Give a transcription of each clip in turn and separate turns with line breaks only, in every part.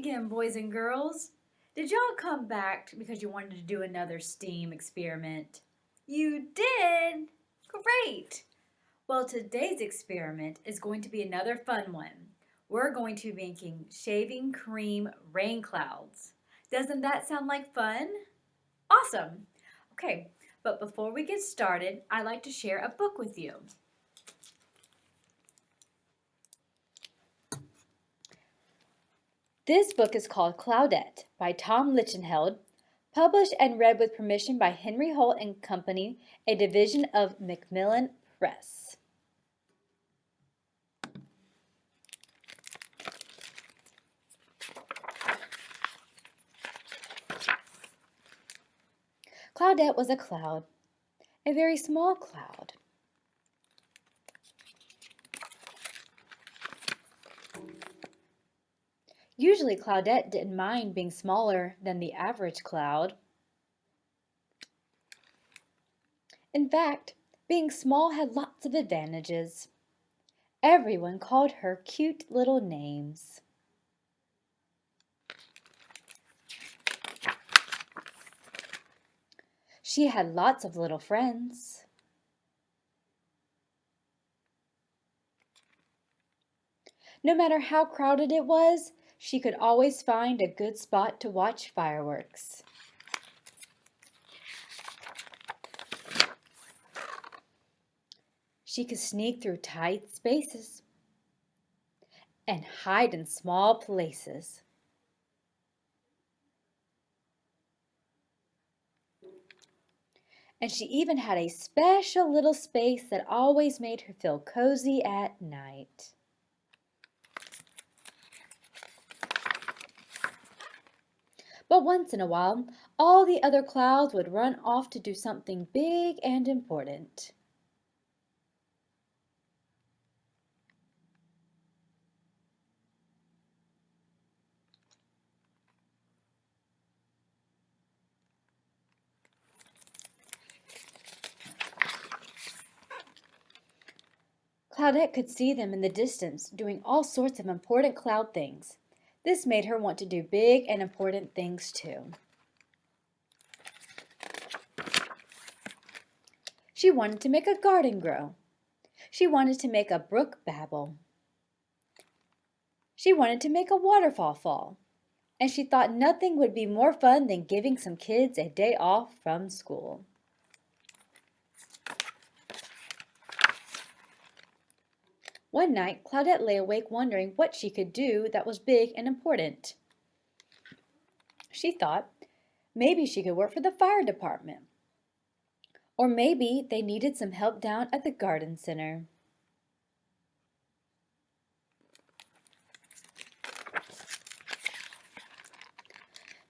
again, boys and girls. Did y'all come back because you wanted to do another STEAM experiment? You did? Great! Well, today's experiment is going to be another fun one. We're going to be making shaving cream rain clouds. Doesn't that sound like fun? Awesome! Okay, but before we get started, I'd like to share a book with you. This book is called Cloudette by Tom Lichtenheld, published and read with permission by Henry Holt and Company, a division of Macmillan Press. Cloudette was a cloud, a very small cloud. Usually Cloudette didn't mind being smaller than the average cloud. In fact, being small had lots of advantages. Everyone called her cute little names. She had lots of little friends. No matter how crowded it was, she could always find a good spot to watch fireworks. She could sneak through tight spaces and hide in small places. And she even had a special little space that always made her feel cozy at night. But once in a while, all the other clouds would run off to do something big and important. Cloudette could see them in the distance doing all sorts of important cloud things. This made her want to do big and important things too. She wanted to make a garden grow. She wanted to make a brook babble. She wanted to make a waterfall fall. And she thought nothing would be more fun than giving some kids a day off from school. One night, Cloudette lay awake wondering what she could do that was big and important. She thought maybe she could work for the fire department. Or maybe they needed some help down at the garden center.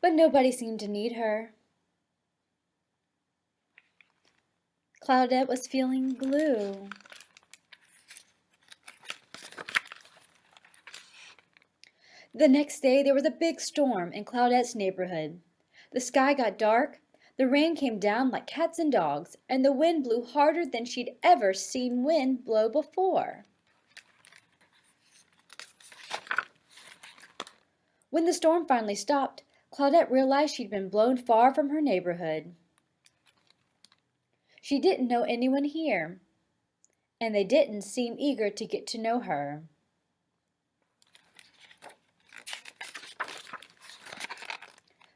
But nobody seemed to need her. Cloudette was feeling blue. The next day there was a big storm in Cloudette's neighborhood. The sky got dark, the rain came down like cats and dogs, and the wind blew harder than she'd ever seen wind blow before. When the storm finally stopped, Cloudette realized she'd been blown far from her neighborhood. She didn't know anyone here, and they didn't seem eager to get to know her.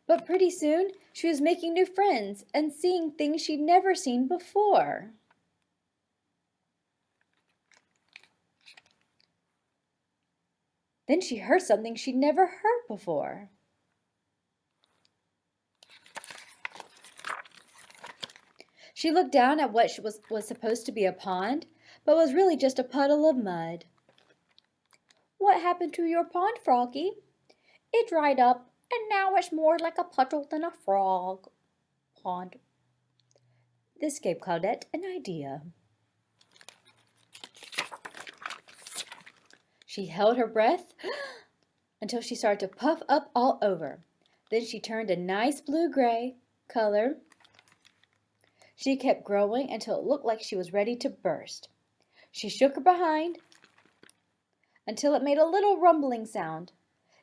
But pretty soon, she was making new friends and seeing things she'd never seen before. Then she heard something she'd never heard before. She looked down at what was supposed to be a pond, but was really just a puddle of mud. "What happened to your pond, Froggy?" "It dried up, and now it's more like a puddle than a frog pond." This gave Cloudette an idea. She held her breath until she started to puff up all over. Then she turned a nice blue-gray color. She kept growing until it looked like she was ready to burst. She shook her behind until it made a little rumbling sound.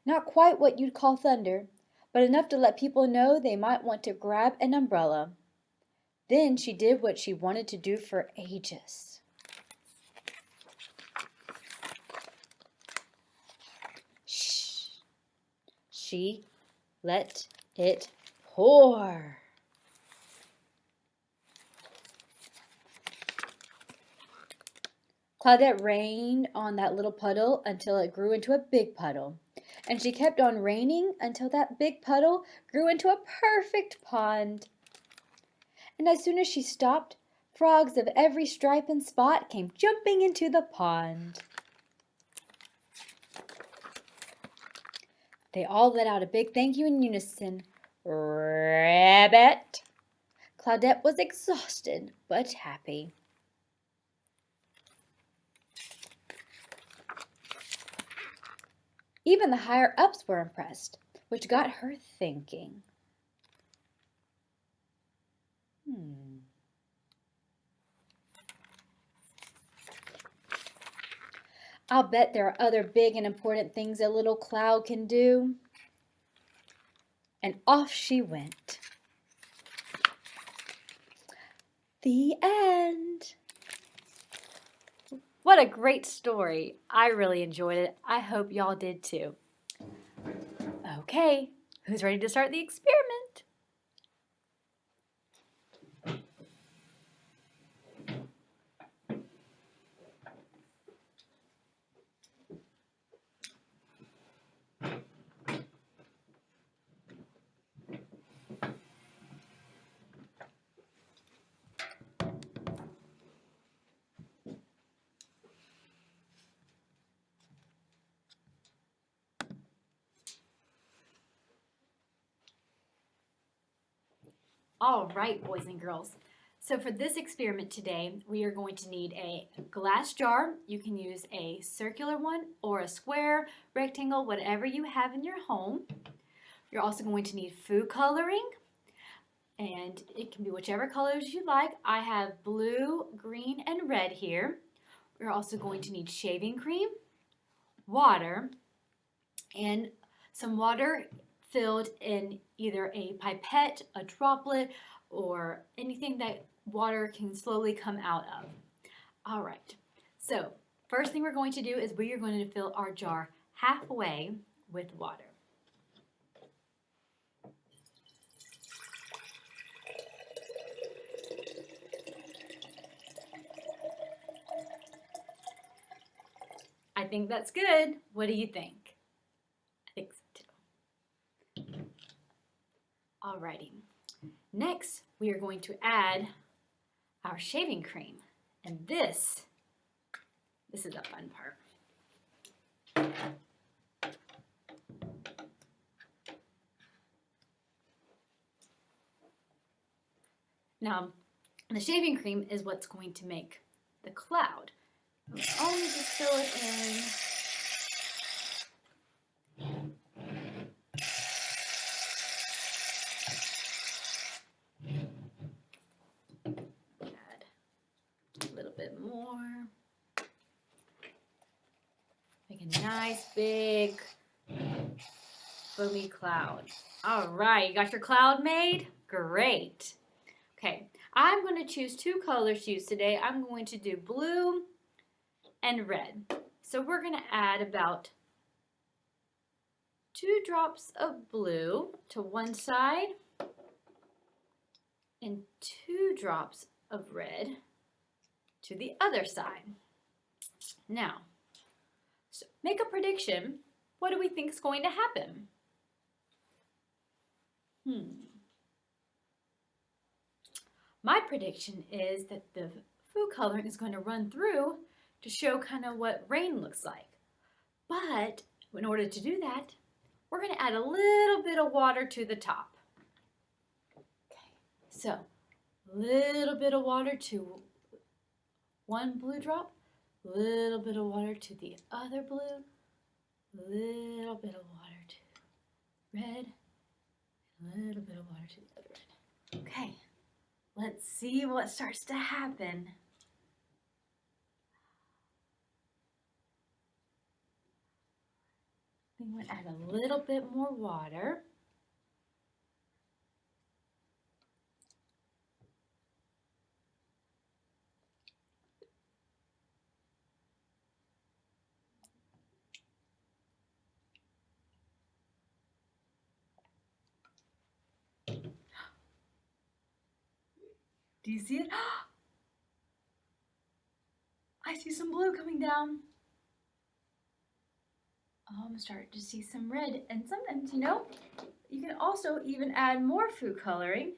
Not quite what you'd call thunder, but enough to let people know they might want to grab an umbrella. Then she did what she wanted to do for ages. Shh. She let it pour. Cloudette rained on that little puddle until it grew into a big puddle. And she kept on raining until that big puddle grew into a perfect pond. And as soon as she stopped, frogs of every stripe and spot came jumping into the pond. They all let out a big thank you in unison. Rabbit! Cloudette was exhausted but happy. Even the higher-ups were impressed, which got her thinking. I'll bet there are other big and important things a little cloud can do. And off she went. The end. What a great story. I really enjoyed it. I hope y'all did too. Okay, who's ready to start the experiment? All right, boys and girls. So for this experiment today, we are going to need a glass jar. You can use a circular one or a square, rectangle, whatever you have in your home. You're also going to need food coloring, and it can be whichever colors you like. I have blue, green, and red here. We're also going to need shaving cream, water, and some water filled in either a pipette, a droplet, or anything that water can slowly come out of. All right, so first thing we're going to do is we are going to fill our jar halfway with water. I think that's good. What do you think? I think so too. Alrighty. Next, we are going to add our shaving cream. And this is a fun part. Now, the shaving cream is what's going to make the cloud. Only just fill it in. Add a little bit more. Make a nice big foamy cloud. All right, you got your cloud made? Great. Okay, I'm going to choose two colors to use today. I'm going to do blue and red. So we're going to add about 2 drops of blue to one side and 2 drops of red to the other side. Now, so make a prediction. What do we think is going to happen? My prediction is that the food coloring is going to run through to show kind of what rain looks like. But in order to do that, we're going to add a little bit of water to the top. Okay, so a little bit of water to one blue drop, a little bit of water to the other blue, a little bit of water to red, a little bit of water to the other red. Okay, let's see what starts to happen. I think I'm going to add a little bit more water. Do you see it? I see some blue coming down. Oh, I'm starting to see some red. And sometimes, you can also even add more food coloring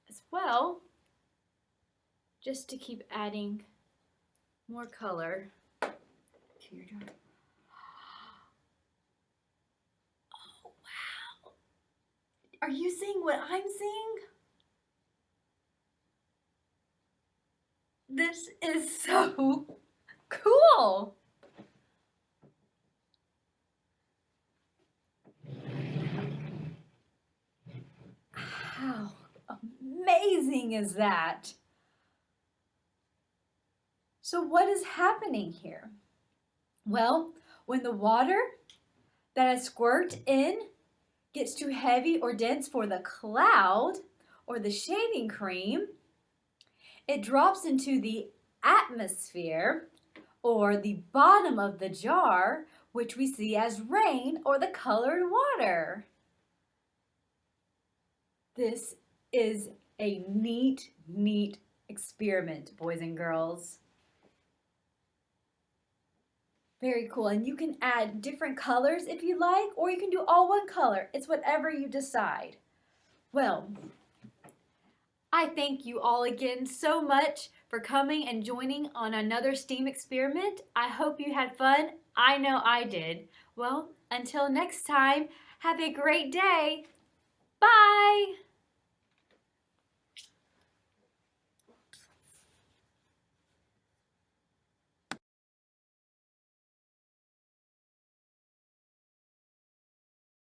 as well, just to keep adding more color to your jar. Oh, wow. Are you seeing what I'm seeing? This is so cool. How amazing is that? So what is happening here? Well, when the water that I squirt in gets too heavy or dense for the cloud or the shaving cream, it drops into the atmosphere or the bottom of the jar, which we see as rain or the colored water. This is a neat experiment, boys and girls. Very cool. And you can add different colors if you like, or you can do all one color. It's whatever you decide. Well, I thank you all again so much for coming and joining on another STEAM experiment. I hope you had fun. I know I did. Well, until next time, have a great day. Bye.